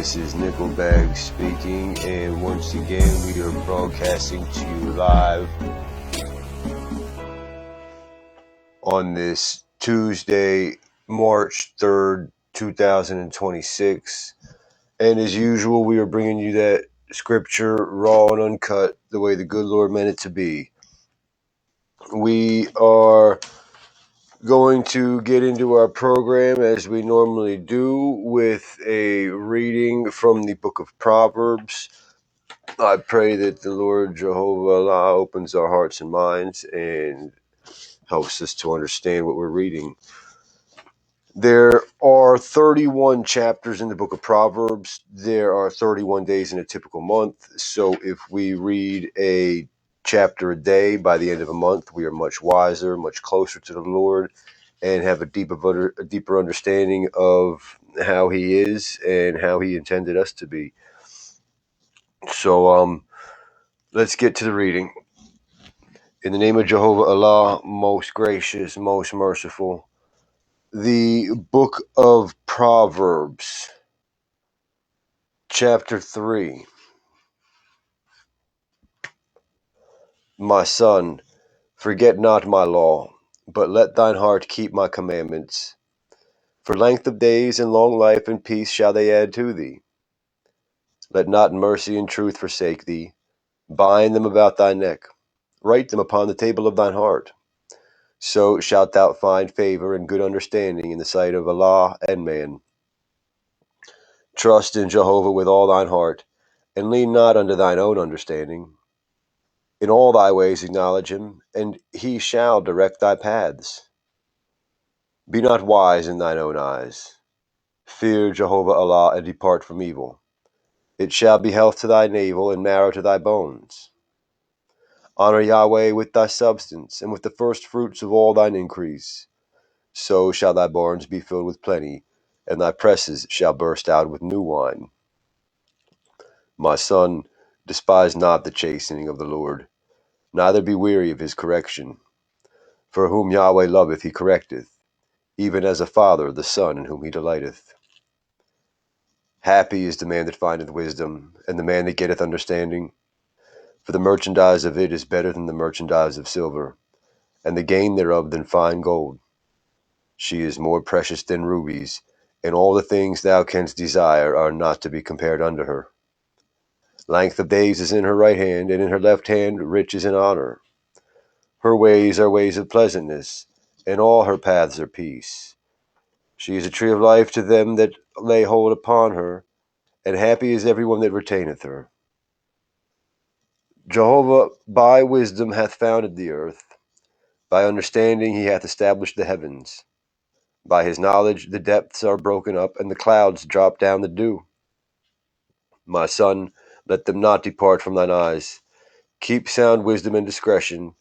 This is Nickelbag speaking, and once again we are broadcasting to you live on this Tuesday, March 3rd, 2026. And as usual, we are bringing you that scripture raw and uncut, the way the good Lord meant it to be. We are going to get into our program as we normally do with a reading from the book of Proverbs. I pray that the Lord JEHOVAH ALLAH opens our hearts and minds and helps us to understand what we're reading. There are 31 chapters in the book of Proverbs. There are 31 days in a typical month. So if we read a chapter a day, by the end of a month, we are much wiser, much closer to the Lord, and have a deeper understanding of how He is and how He intended us to be. So let's get to the reading. In the name of JEHOVAH ALLAH, most gracious, most merciful. The book of Proverbs, chapter 3. My son, forget not my law, but let thine heart keep my commandments. For length of days and long life and peace shall they add to thee. Let not mercy and truth forsake thee. Bind them about thy neck. Write them upon the table of thine heart. So shalt thou find favor and good understanding in the sight of Allah and man. Trust in Jehovah with all thine heart, and lean not unto thine own understanding. In all thy ways acknowledge him, and he shall direct thy paths. Be not wise in thine own eyes. Fear JEHOVAH ALLAH and depart from evil. It shall be health to thy navel and marrow to thy bones. Honor Yahweh with thy substance, and with the first fruits of all thine increase. So shall thy barns be filled with plenty, and thy presses shall burst out with new wine. My son, despise not the chastening of the Lord, neither be weary of his correction. For whom Yahweh loveth he correcteth, even as a father the son in whom he delighteth. Happy is the man that findeth wisdom, and the man that getteth understanding. For the merchandise of it is better than the merchandise of silver, and the gain thereof than fine gold. She is more precious than rubies, and all the things thou canst desire are not to be compared unto her. Length of days is in her right hand, and in her left hand riches and honor. Her ways are ways of pleasantness, and all her paths are peace. She is a tree of life to them that lay hold upon her, and happy is everyone that retaineth her. Jehovah by wisdom hath founded the earth. By understanding he hath established the heavens. By his knowledge the depths are broken up, and the clouds drop down the dew. My son, let them not depart from thine eyes. Keep sound wisdom and discretion.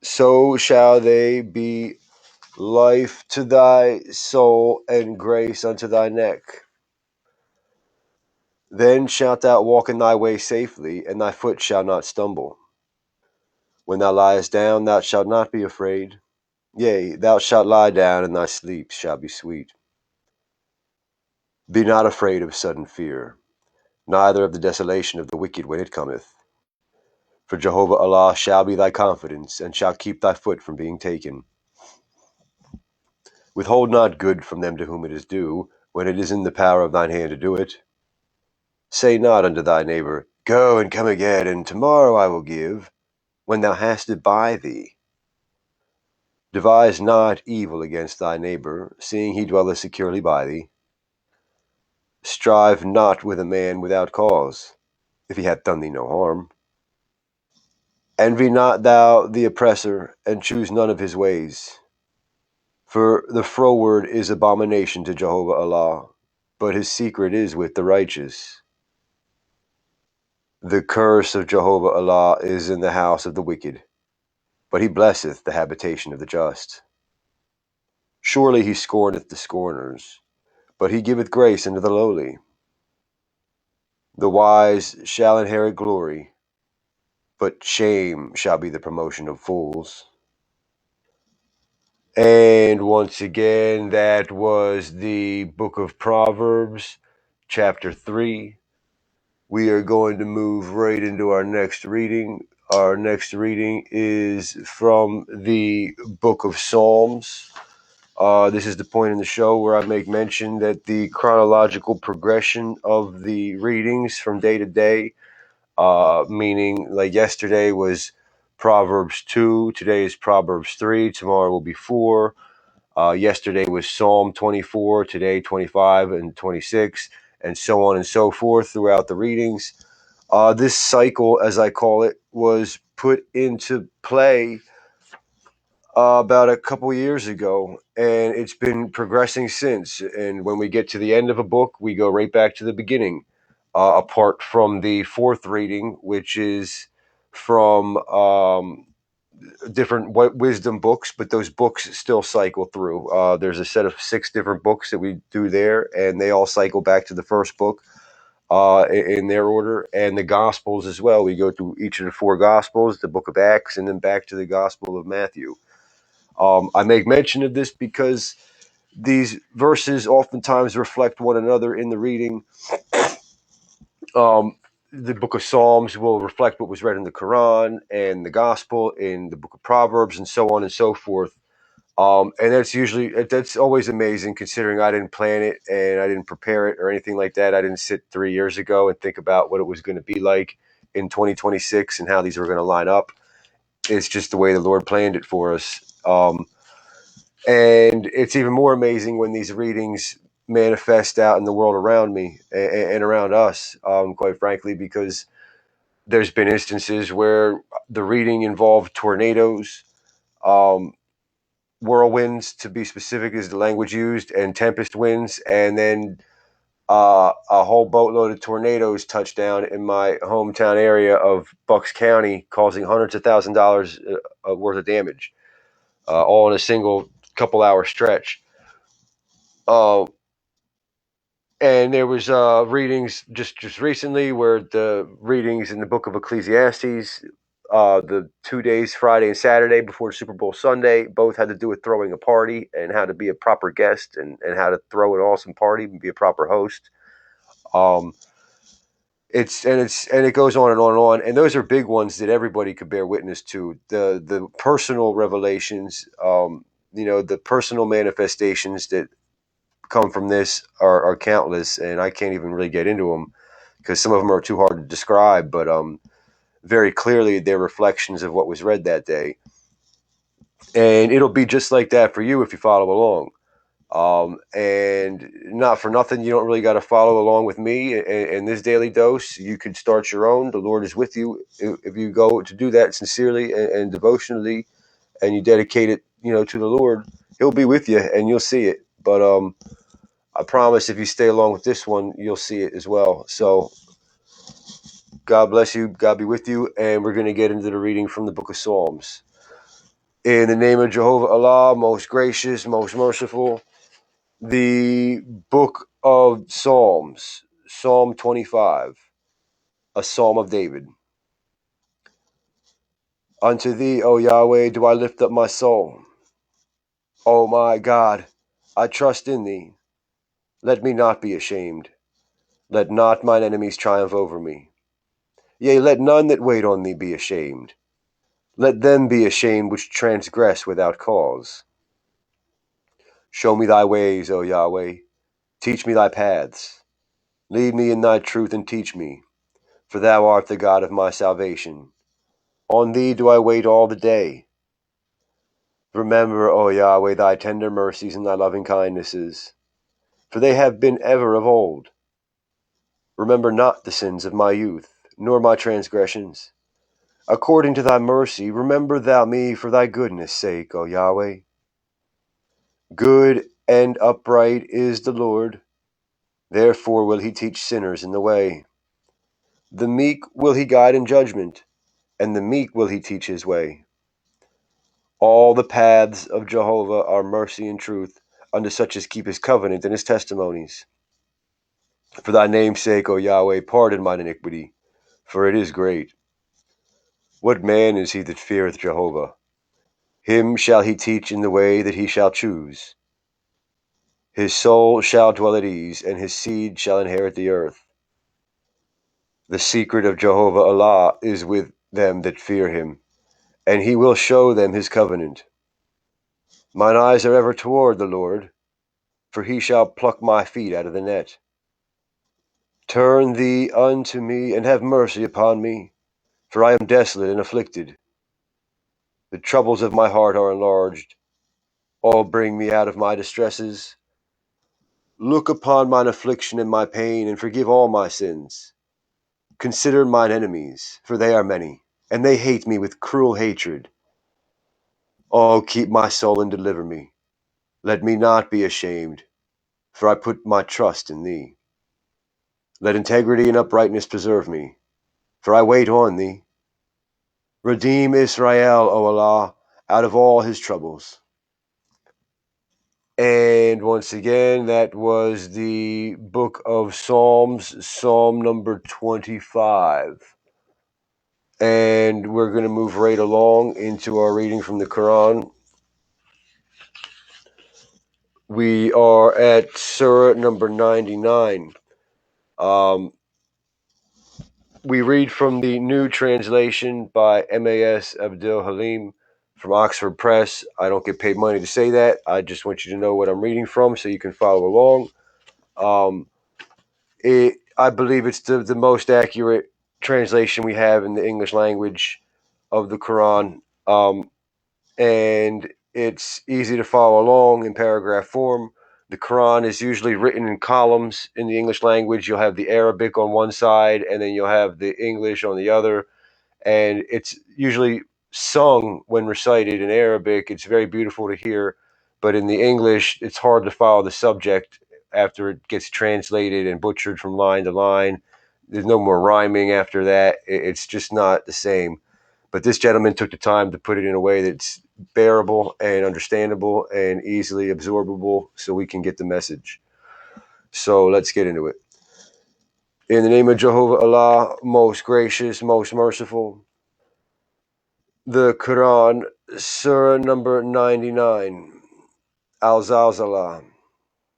So shall they be life to thy soul and grace unto thy neck. Then shalt thou walk in thy way safely, and thy foot shall not stumble. When thou liest down, thou shalt not be afraid. Yea, thou shalt lie down, and thy sleep shall be sweet. Be not afraid of sudden fear, neither of the desolation of the wicked when it cometh. For JEHOVAH ALLAH shall be thy confidence, and shall keep thy foot from being taken. Withhold not good from them to whom it is due, when it is in the power of thine hand to do it. Say not unto thy neighbor, Go and come again, and tomorrow I will give, when thou hast it by thee. Devise not evil against thy neighbor, seeing he dwelleth securely by thee. Strive not with a man without cause, if he hath done thee no harm. Envy not thou the oppressor, and choose none of his ways. For the froward is abomination to JEHOVAH ALLAH, but his secret is with the righteous. The curse of JEHOVAH ALLAH is in the house of the wicked, but he blesseth the habitation of the just. Surely he scorneth the scorners, but he giveth grace unto the lowly. The wise shall inherit glory, but shame shall be the promotion of fools. And once again, that was the book of Proverbs, chapter 3. We are going to move right into our next reading. Our next reading is from the book of Psalms. This is the point in the show where I make mention that the chronological progression of the readings from day to day, meaning like yesterday was Proverbs 2, today is Proverbs 3, tomorrow will be 4. Yesterday was Psalm 24, today 25 and 26, and so on and so forth throughout the readings. This cycle, as I call it, was put into play about a couple years ago, and it's been progressing since. And when we get to the end of a book, we go right back to the beginning, apart from the fourth reading, which is from different wisdom books, but those books still cycle through. There's a set of 6 different books that we do there, and they all cycle back to the first book in their order, and the Gospels as well. We go through each of the 4 Gospels, the book of Acts, and then back to the Gospel of Matthew. I make mention of this because these verses oftentimes reflect one another in the reading. The book of Psalms will reflect what was read in the Quran, and the Gospel in the book of Proverbs, and so on and so forth. And that's always amazing, considering I didn't plan it and I didn't prepare it or anything like that. I didn't sit 3 years ago and think about what it was going to be like in 2026 and how these were going to line up. It's just the way the Lord planned it for us. And it's even more amazing when these readings manifest out in the world around me and around us, quite frankly, because there's been instances where the reading involved tornadoes, whirlwinds, to be specific, is the language used, and tempest winds, and then a whole boatload of tornadoes touched down in my hometown area of Bucks County, causing hundreds of thousands of dollars worth of damage, all in a single couple-hour stretch. And there was readings just recently where the readings in the book of Ecclesiastes, the 2 days, Friday and Saturday before Super Bowl Sunday, both had to do with throwing a party and how to be a proper guest and how to throw an awesome party and be a proper host. It goes on and on and on, and those are big ones that everybody could bear witness to. The personal revelations, the personal manifestations that come from this are countless, and I can't even really get into them because some of them are too hard to describe, but very clearly they're reflections of what was read that day. And it'll be just like that for you if you follow along. And not for nothing, you don't really got to follow along with me in this daily dose. You could start your own. The Lord is with you if you go to do that sincerely and devotionally, and you dedicate it, to the Lord. He'll be with you, and you'll see it. But I promise if you stay along with this one, you'll see it as well. So God bless you. God be with you. And we're going to get into the reading from the book of Psalms. In the name of JEHOVAH ALLAH, most gracious, most merciful, the book of Psalms, Psalm 25, a psalm of David. Unto thee, O Yahweh, do I lift up my soul. O my God, I trust in thee. Let me not be ashamed. Let not mine enemies triumph over me. Yea, let none that wait on thee be ashamed. Let them be ashamed which transgress without cause. Show me thy ways, O Yahweh. Teach me thy paths. Lead me in thy truth and teach me, for thou art the God of my salvation. On thee do I wait all the day. Remember, O Yahweh, thy tender mercies and thy loving kindnesses, for they have been ever of old. Remember not the sins of my youth, nor my transgressions. According to thy mercy, remember thou me for thy goodness' sake, O Yahweh. Good and upright is the Lord, therefore will he teach sinners in the way. The meek will he guide in judgment, and the meek will he teach his way. All the paths of Jehovah are mercy and truth unto such as keep his covenant and his testimonies. For thy name's sake, O Yahweh, pardon mine iniquity, for it is great. What man is he that feareth Jehovah? Him shall he teach in the way that he shall choose. His soul shall dwell at ease, and his seed shall inherit the earth. The secret of JEHOVAH ALLAH is with them that fear him, and he will show them his covenant. Mine eyes are ever toward the Lord, for he shall pluck my feet out of the net. Turn thee unto me, and have mercy upon me, for I am desolate and afflicted. The troubles of my heart are enlarged. All bring me out of my distresses. Look upon mine affliction and my pain, and forgive all my sins. Consider mine enemies, for they are many, and they hate me with cruel hatred. Oh, keep my soul and deliver me. Let me not be ashamed, for I put my trust in thee. Let integrity and uprightness preserve me, for I wait on thee. Redeem Israel, O Allah, out of all his troubles. And once again, that was the book of Psalms, Psalm number 25. And we're going to move right along into our reading from the Quran. We are at Surah number 99. We read from the New Translation by M.A.S. Abdul Halim from Oxford Press. I don't get paid money to say that. I just want you to know what I'm reading from so you can follow along. I believe it's the most accurate translation we have in the English language of the Quran. And it's easy to follow along in paragraph form. The Quran is usually written in columns in the English language. You'll have the Arabic on one side, and then you'll have the English on the other. And it's usually sung when recited in Arabic. It's very beautiful to hear. But in the English, it's hard to follow the subject after it gets translated and butchered from line to line. There's no more rhyming after that. It's just not the same. But this gentleman took the time to put it in a way that's bearable and understandable and easily absorbable so we can get the message. So let's get into it. In the name of JEHOVAH ALLAH, most gracious, most merciful. The Quran, Surah number 99, Al-Zalzalah,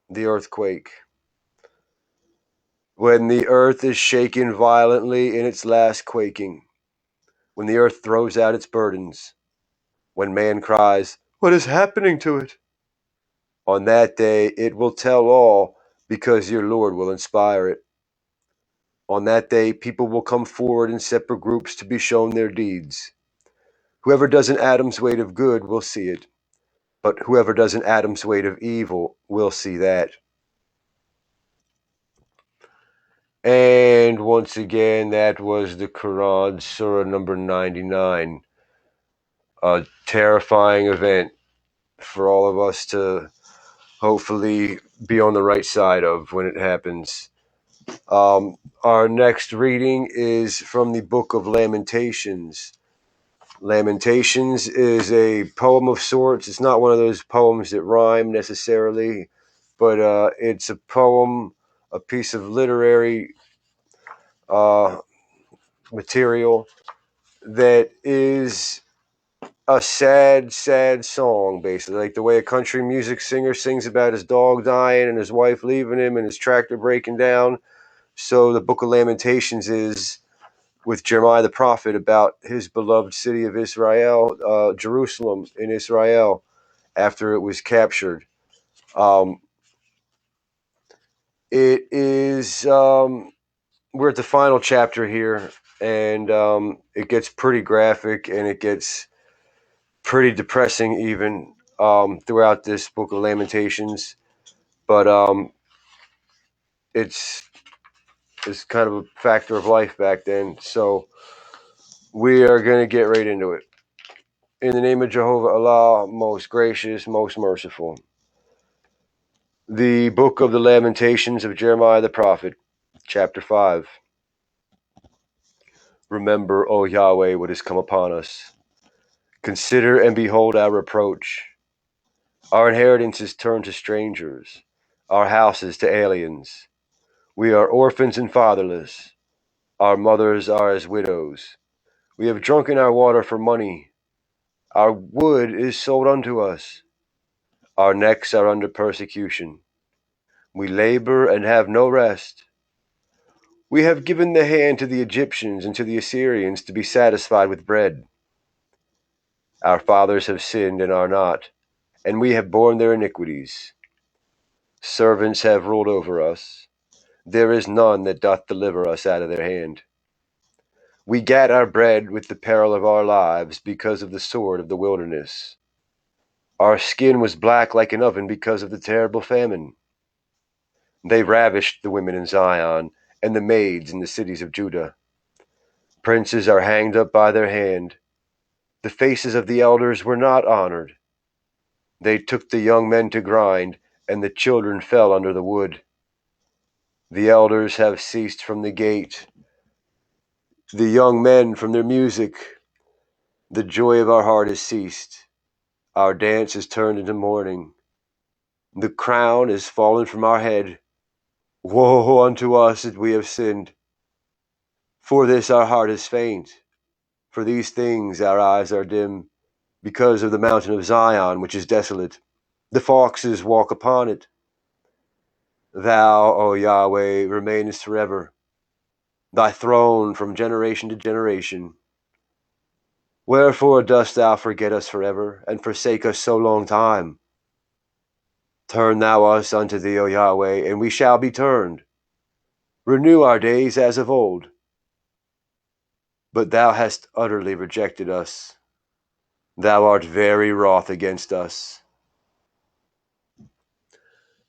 the earthquake. When the earth is shaken violently in its last quaking, when the earth throws out its burdens, when man cries, "What is happening to it?" On that day it will tell all, because your Lord will inspire it. On that day people will come forward in separate groups to be shown their deeds. Whoever does an atom's weight of good will see it, but whoever does an atom's weight of evil will see that. And once again, that was the Quran, Surah number 99. A terrifying event for all of us to hopefully be on the right side of when it happens. Our next reading is from the book of Lamentations. Lamentations is a poem of sorts. It's not one of those poems that rhyme necessarily, but it's a poem, a piece of literary material that is a sad, sad song, basically. Like the way a country music singer sings about his dog dying and his wife leaving him and his tractor breaking down. So the book of Lamentations is with Jeremiah the prophet about his beloved city of Israel, Jerusalem in Israel, after it was captured. It is, we're at the final chapter here, and it gets pretty graphic and it gets pretty depressing even throughout this book of Lamentations. But it's kind of a factor of life back then. So we are going to get right into it. In the name of JEHOVAH ALLAH, most gracious, most merciful. The book of the Lamentations of Jeremiah the prophet, chapter 5. Remember, O Yahweh, what has come upon us. Consider and behold our reproach. Our inheritance is turned to strangers, our houses to aliens. We are orphans and fatherless. Our mothers are as widows. We have drunken our water for money. Our wood is sold unto us. Our necks are under persecution. We labor and have no rest. We have given the hand to the Egyptians and to the Assyrians to be satisfied with bread. Our fathers have sinned and are not, and we have borne their iniquities. Servants have ruled over us. There is none that doth deliver us out of their hand. We gat our bread with the peril of our lives because of the sword of the wilderness. Our skin was black like an oven because of the terrible famine. They ravished the women in Zion and the maids in the cities of Judah. Princes are hanged up by their hand. The faces of the elders were not honored. They took the young men to grind, and the children fell under the wood. The elders have ceased from the gate, the young men from their music. The joy of our heart has ceased. Our dance is turned into mourning. The crown is fallen from our head. Woe unto us that we have sinned. For this our heart is faint. For these things our eyes are dim, because of the mountain of Zion, which is desolate. The foxes walk upon it. Thou, O Yahweh, remainest forever, thy throne from generation to generation. Wherefore dost thou forget us forever, and forsake us so long time? Turn thou us unto thee, O Yahweh, and we shall be turned. Renew our days as of old. But thou hast utterly rejected us. Thou art very wroth against us.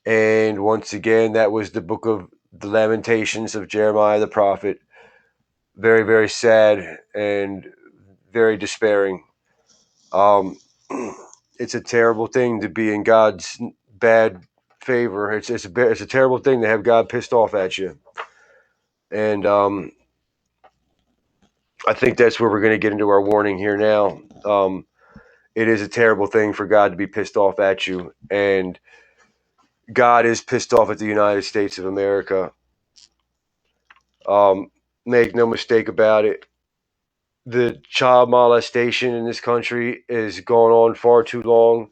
And once again, that was the book of the Lamentations of Jeremiah the prophet. Very, very sad and very despairing. It's a terrible thing to be in God's bad favor. It's a terrible thing to have God pissed off at you. And I think that's where we're going to get into our warning here now. It is a terrible thing for God to be pissed off at you. And God is pissed off at the United States of America. Make no mistake about it. The child molestation in this country is going on far too long.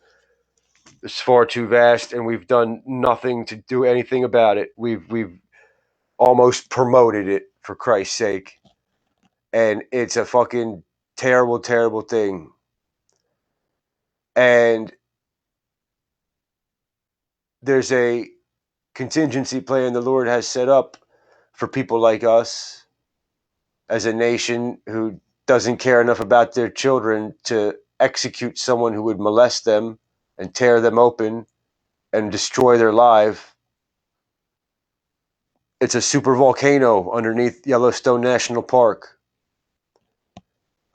It's far too vast, and we've done nothing to do anything about it. We've almost promoted it, for Christ's sake. And it's a fucking terrible, terrible thing. And there's a contingency plan the Lord has set up for people like us as a nation who doesn't care enough about their children to execute someone who would molest them and tear them open and destroy their life. It's a super volcano underneath Yellowstone National Park.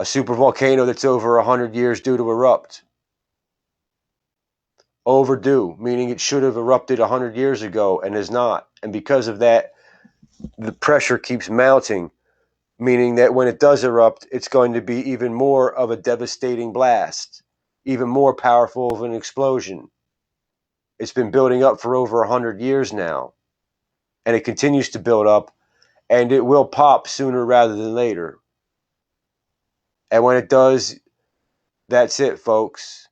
A super volcano that's over 100 years due to erupt. Overdue, meaning it should have erupted 100 years ago and is not. And because of that, the pressure keeps mounting, meaning that when it does erupt, it's going to be even more of a devastating blast, even more powerful of an explosion. It's been building up for over 100 years now, and it continues to build up, and it will pop sooner rather than later. And when it does, that's it, folks.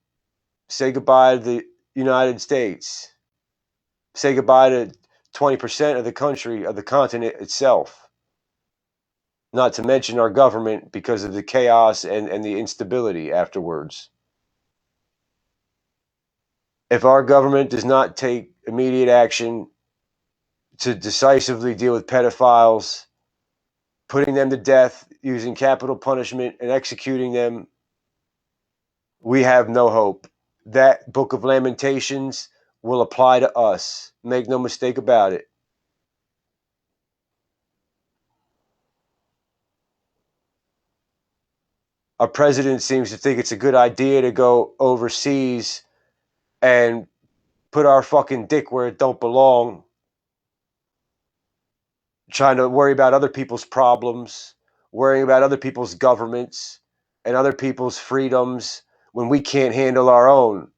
Say goodbye to the United States. Say goodbye to 20% of the country, of the continent itself. Not to mention our government because of the chaos and the instability afterwards. If our government does not take immediate action to decisively deal with pedophiles, putting them to death using capital punishment and executing them, we have no hope. That book of Lamentations will apply to us. Make no mistake about it. Our president seems to think it's a good idea to go overseas and put our fucking dick where it don't belong, trying to worry about other people's problems, worrying about other people's governments and other people's freedoms when we can't handle our own,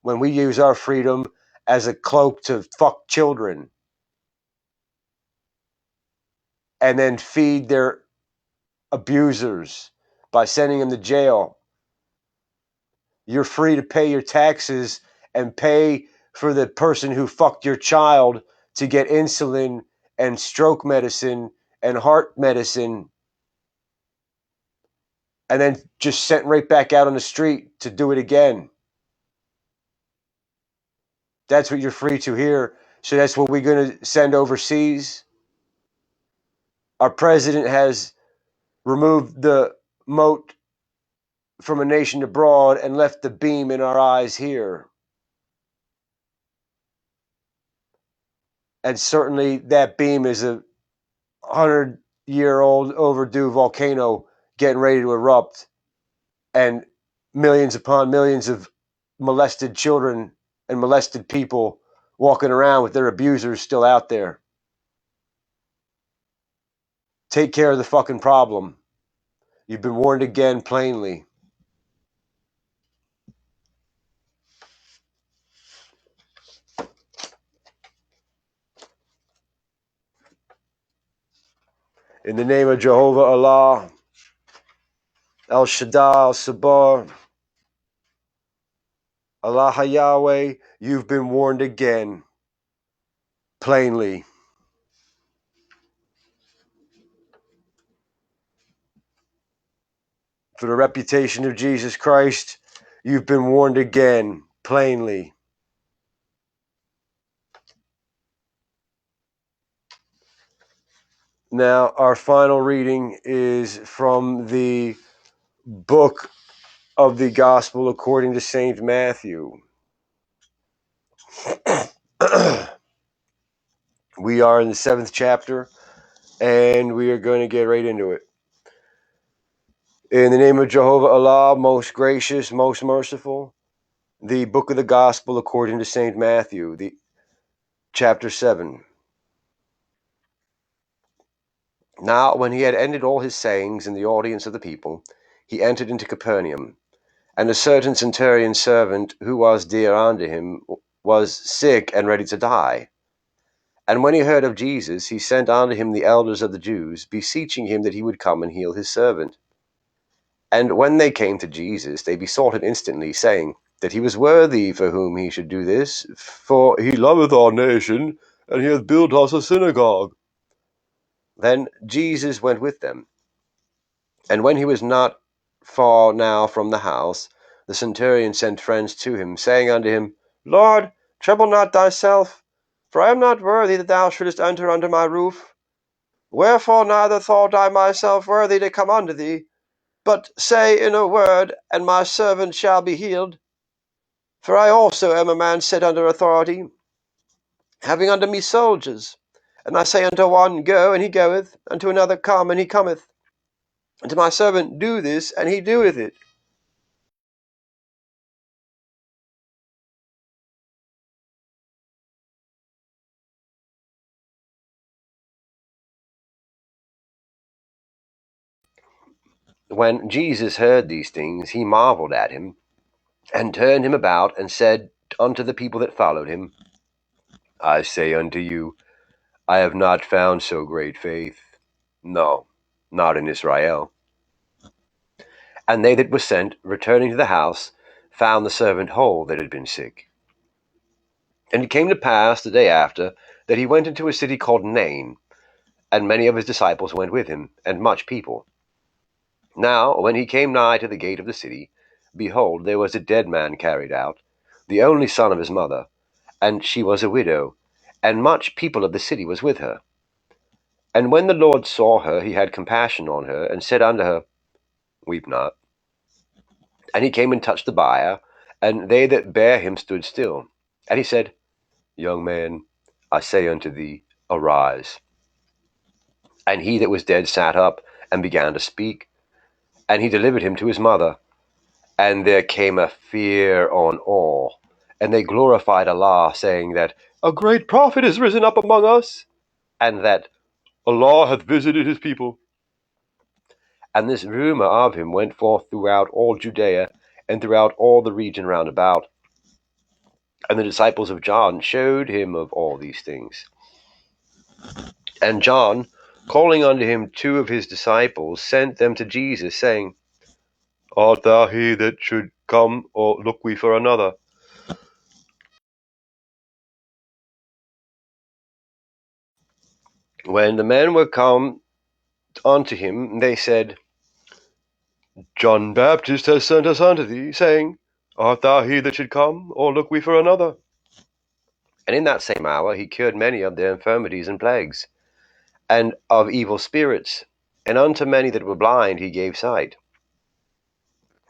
when we use our freedom as a cloak to fuck children and then feed their abusers by sending them to jail. You're free to pay your taxes and pay for the person who fucked your child to get insulin and stroke medicine and heart medicine and then just sent right back out on the street to do it again. That's what you're free to hear. So that's what we're going to send overseas. Our president has removed the moat from a nation abroad and left the beam in our eyes here. And certainly that beam is a 100-year-old overdue volcano getting ready to erupt, and millions upon millions of molested children and molested people walking around with their abusers still out there. Take care of the fucking problem. You've been warned again plainly. In the name of Jehovah Allah, El Shaddai, El Sabah, Allah Yahweh, you've been warned again plainly. For the reputation of Jesus Christ, you've been warned again plainly. Now, our final reading is from the book of the Gospel according to St. Matthew. We are in the 7th chapter, and we are going to get right into it. In the name of Jehovah Allah, most gracious, most merciful, the book of the Gospel according to St. Matthew, the chapter 7. Now, when he had ended all his sayings in the audience of the people, he entered into Capernaum. And a certain centurion's servant, who was dear unto him, was sick and ready to die. And when he heard of Jesus, he sent unto him the elders of the Jews, beseeching him that he would come and heal his servant. And when they came to Jesus, they besought him instantly, saying that he was worthy for whom he should do this, for he loveth our nation, and he hath built us a synagogue. Then Jesus went with them. And when he was not far now from the house, the centurion sent friends to him, saying unto him, Lord, trouble not thyself, for I am not worthy that thou shouldest enter under my roof. Wherefore neither thought I myself worthy to come unto thee, but say in a word, and my servant shall be healed. For I also am a man set under authority, having under me soldiers. And I say unto one, Go, and he goeth, and to another, Come, and he cometh. And to my servant, Do this, and he doeth it. When Jesus heard these things, he marveled at him, and turned him about, and said unto the people that followed him, I say unto you, I have not found so great faith, no, not in Israel. And they that were sent, returning to the house, found the servant whole that had been sick. And it came to pass the day after, that he went into a city called Nain, and many of his disciples went with him, and much people. Now, when he came nigh to the gate of the city, behold, there was a dead man carried out, the only son of his mother, and she was a widow, and much people of the city was with her. And when the Lord saw her, he had compassion on her, and said unto her, Weep not. And he came and touched the bier, and they that bare him stood still. And he said, Young man, I say unto thee, arise. And he that was dead sat up, and began to speak. And he delivered him to his mother. And there came a fear on all, and they glorified Allah, saying that a great prophet is risen up among us, and that Allah hath visited his people. And this rumor of him went forth throughout all Judea, and throughout all the region round about. And the disciples of John showed him of all these things. And John, calling unto him 2 of his disciples, sent them to Jesus, saying, Art thou he that should come, or look we for another? When the men were come unto him, they said, John Baptist has sent us unto thee, saying, Art thou he that should come, or look we for another? And in that same hour he cured many of their infirmities and plagues, and of evil spirits, and unto many that were blind he gave sight.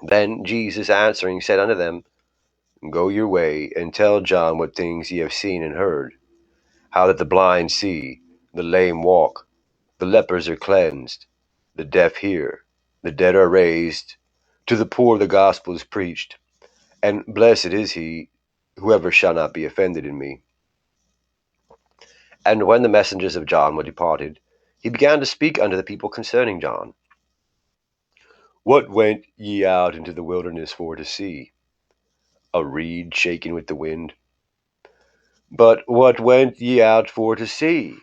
Then Jesus answering said unto them, Go your way, and tell John what things ye have seen and heard, how that the blind see, the lame walk, the lepers are cleansed, the deaf hear, the dead are raised, to the poor the gospel is preached, and blessed is he, whoever shall not be offended in me. And when the messengers of John were departed, he began to speak unto the people concerning John. What went ye out into the wilderness for to see? A reed shaken with the wind? But what went ye out for to see?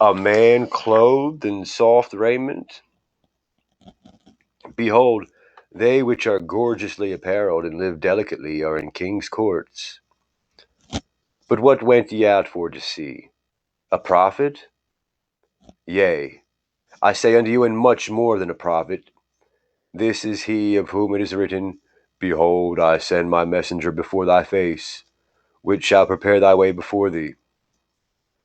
A man clothed in soft raiment? Behold, they which are gorgeously apparelled and live delicately are in king's courts. But what went ye out for to see? A prophet? Yea, I say unto you, and much more than a prophet. This is he of whom it is written, Behold, I send my messenger before thy face, which shall prepare thy way before thee.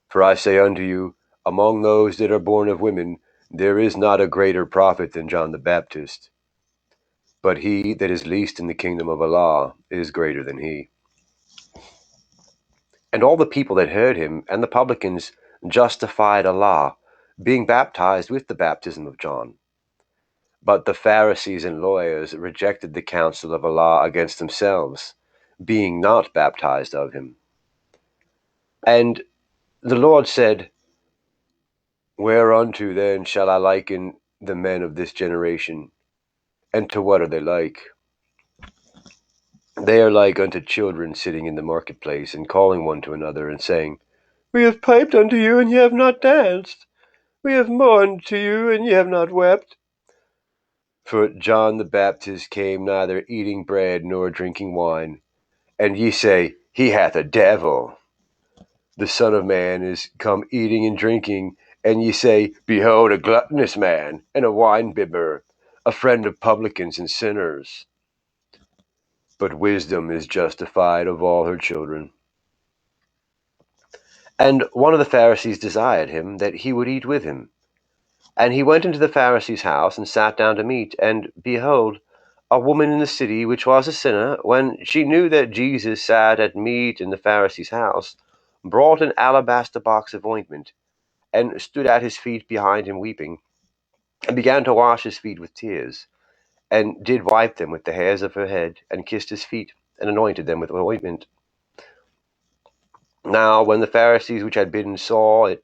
For I say unto you, among those that are born of women, there is not a greater prophet than John the Baptist. But he that is least in the kingdom of Allah is greater than he. And all the people that heard him and the publicans justified Allah, being baptized with the baptism of John. But the Pharisees and lawyers rejected the counsel of Allah against themselves, being not baptized of him. And the Lord said, Whereunto then shall I liken the men of this generation? And to what are they like? They are like unto children sitting in the marketplace, and calling one to another, and saying, We have piped unto you, and ye have not danced. We have mourned to you, and ye have not wept. For John the Baptist came neither eating bread nor drinking wine, and ye say, He hath a devil. The Son of Man is come eating and drinking, and ye say, Behold, a gluttonous man, and a wine-bibber, a friend of publicans and sinners. But wisdom is justified of all her children. And one of the Pharisees desired him that he would eat with him. And he went into the Pharisee's house, and sat down to meat. And behold, a woman in the city, which was a sinner, when she knew that Jesus sat at meat in the Pharisee's house, brought an alabaster box of ointment, and stood at his feet behind him weeping, and began to wash his feet with tears, and did wipe them with the hairs of her head, and kissed his feet, and anointed them with ointment. Now when the Pharisees which had bidden saw it,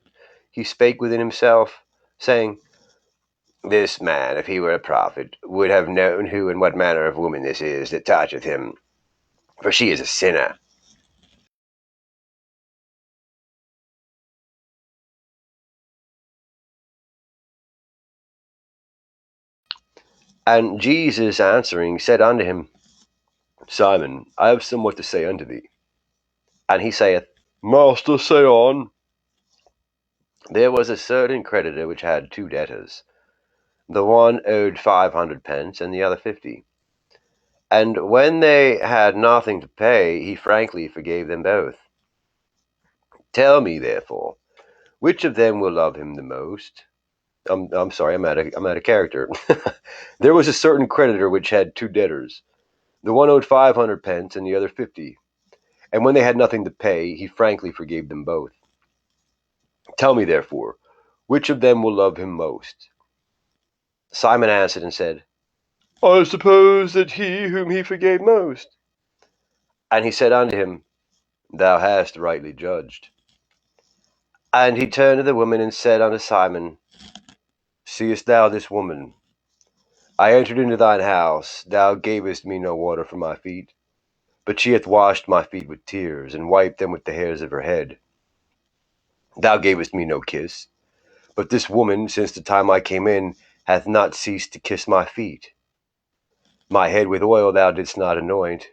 he spake within himself, saying, This man, if he were a prophet, would have known who and what manner of woman this is that toucheth him, for she is a sinner. And Jesus answering said unto him, Simon, I have somewhat to say unto thee. And he saith, Master, say on. There was a certain creditor which had two debtors. The one owed 500 pence, and the other 50. And when they had nothing to pay, he frankly forgave them both. Tell me, therefore, which of them will love him the most? I'm sorry, I'm out of character. There was a certain creditor which had two debtors. The one owed 500 pence, and the other 50. And when they had nothing to pay, he frankly forgave them both. Tell me, therefore, which of them will love him most? Simon answered and said, I suppose that he whom he forgave most. And he said unto him, Thou hast rightly judged. And he turned to the woman and said unto Simon, Seest thou this woman? I entered into thine house, thou gavest me no water for my feet, but she hath washed my feet with tears, and wiped them with the hairs of her head. Thou gavest me no kiss, but this woman, since the time I came in, hath not ceased to kiss my feet. My head with oil thou didst not anoint,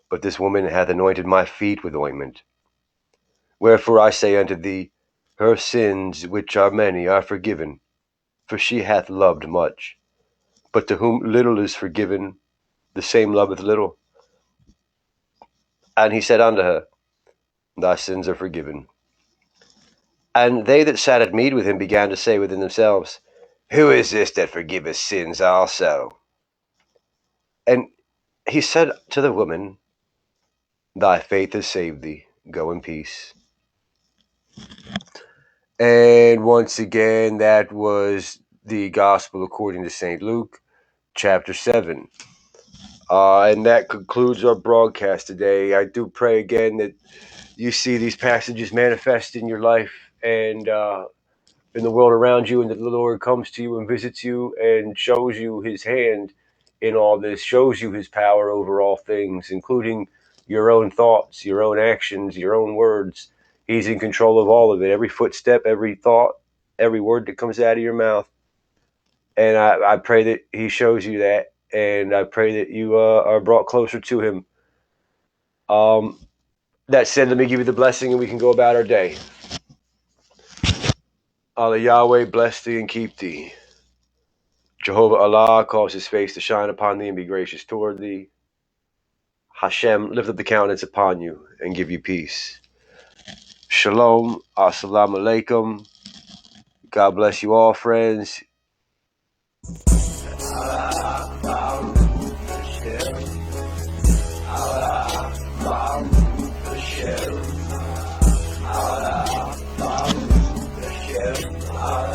but this woman hath anointed my feet with ointment. Wherefore I say unto thee, Her sins, which are many, are forgiven, for she hath loved much. But to whom little is forgiven, the same loveth little. And he said unto her, Thy sins are forgiven. And they that sat at meat with him began to say within themselves, Who is this that forgiveth sins also? And he said to the woman, Thy faith has saved thee. Go in peace. And once again, that was the Gospel according to St. Luke, chapter 7. And that concludes our broadcast today. I do pray again that you see these passages manifest in your life and in the world around you, and that the Lord comes to you and visits you and shows you his hand in all this, shows you his power over all things, including your own thoughts, your own actions, your own words. He's in control of all of it, every footstep, every thought, every word that comes out of your mouth. And I pray that he shows you that, and I pray that you are brought closer to him. That said, let me give you the blessing and we can go about our day. Allah Yahweh bless thee and keep thee. JEHOVAH ALLAH cause his face to shine upon thee and be gracious toward thee. Hashem lift up the countenance upon you and give you peace. Shalom. Assalamualaikum. God bless you all, friends. Allah,